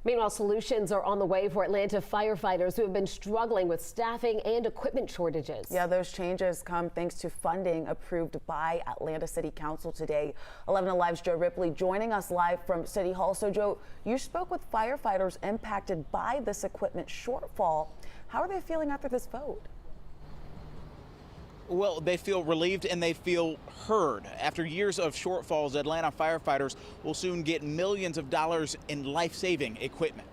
Meanwhile, solutions are on the way for Atlanta firefighters who have been struggling with staffing and equipment shortages. Yeah, those changes come thanks to funding approved by Atlanta City Council today. 11 Alive's Joe Ripley joining us live from City Hall. So, Joe, you spoke with firefighters impacted by this equipment shortfall. How are they feeling after this vote? Well, they feel relieved and they feel heard. After years of shortfalls, Atlanta firefighters will soon get millions of dollars in life-saving equipment.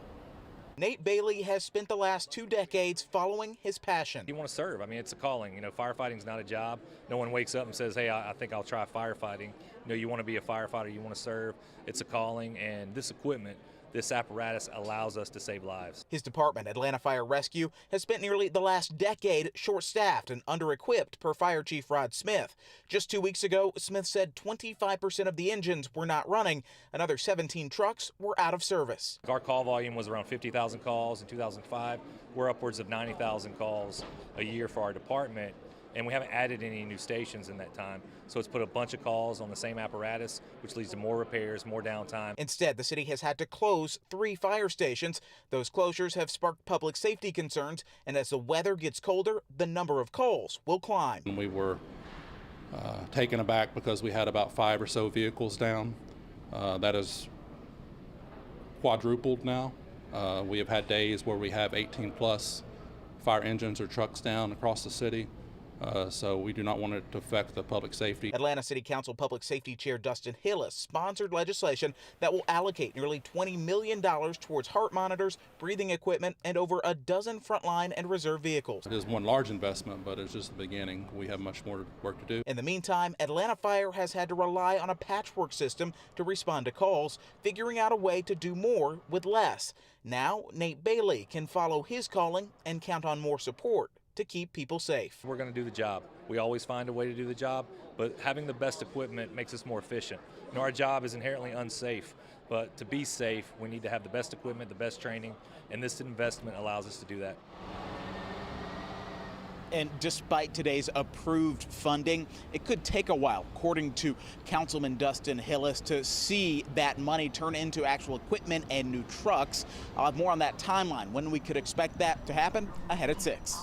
Nate Bailey has spent the last 2 decades following his passion. You want to serve. I mean, it's a calling. You know, firefighting's not a job. No one wakes up and says, hey, I think I'll try firefighting. You know, you want to be a firefighter, you want to serve. It's a calling, and this equipment, this apparatus allows us to save lives. His department, Atlanta Fire Rescue, has spent nearly the last decade short-staffed and under-equipped, per Fire Chief Rod Smith. Just 2 weeks ago, Smith said 25% of the engines were not running. Another 17 trucks were out of service. Our call volume was around 50,000 calls in 2005. We're upwards of 90,000 calls a year for our department. And we haven't added any new stations in that time. So it's put a bunch of calls on the same apparatus, which leads to more repairs, more downtime. Instead, the city has had to close 3 fire stations. Those closures have sparked public safety concerns, and as the weather gets colder, the number of calls will climb. We were taken aback because we had about 5 or so vehicles down. That is quadrupled now. We have had days where we have 18 plus fire engines or trucks down across the city. So we do not want it to affect the public safety. Atlanta City Council Public Safety Chair Dustin Hillis sponsored legislation that will allocate nearly $20 million towards heart monitors, breathing equipment, and over a dozen frontline and reserve vehicles. It is one large investment, but it's just the beginning. We have much more work to do. In the meantime, Atlanta Fire has had to rely on a patchwork system to respond to calls, figuring out a way to do more with less. Now, Nate Bailey can follow his calling and count on more support to keep people safe. We're going to do the job. We always find a way to do the job, but having the best equipment makes us more efficient. You know, our job is inherently unsafe, but to be safe, we need to have the best equipment, the best training, and this investment allows us to do that. And despite today's approved funding, it could take a while, according to Councilman Dustin Hillis, to see that money turn into actual equipment and new trucks. I'll have more on that timeline, when we could expect that to happen, ahead at 6.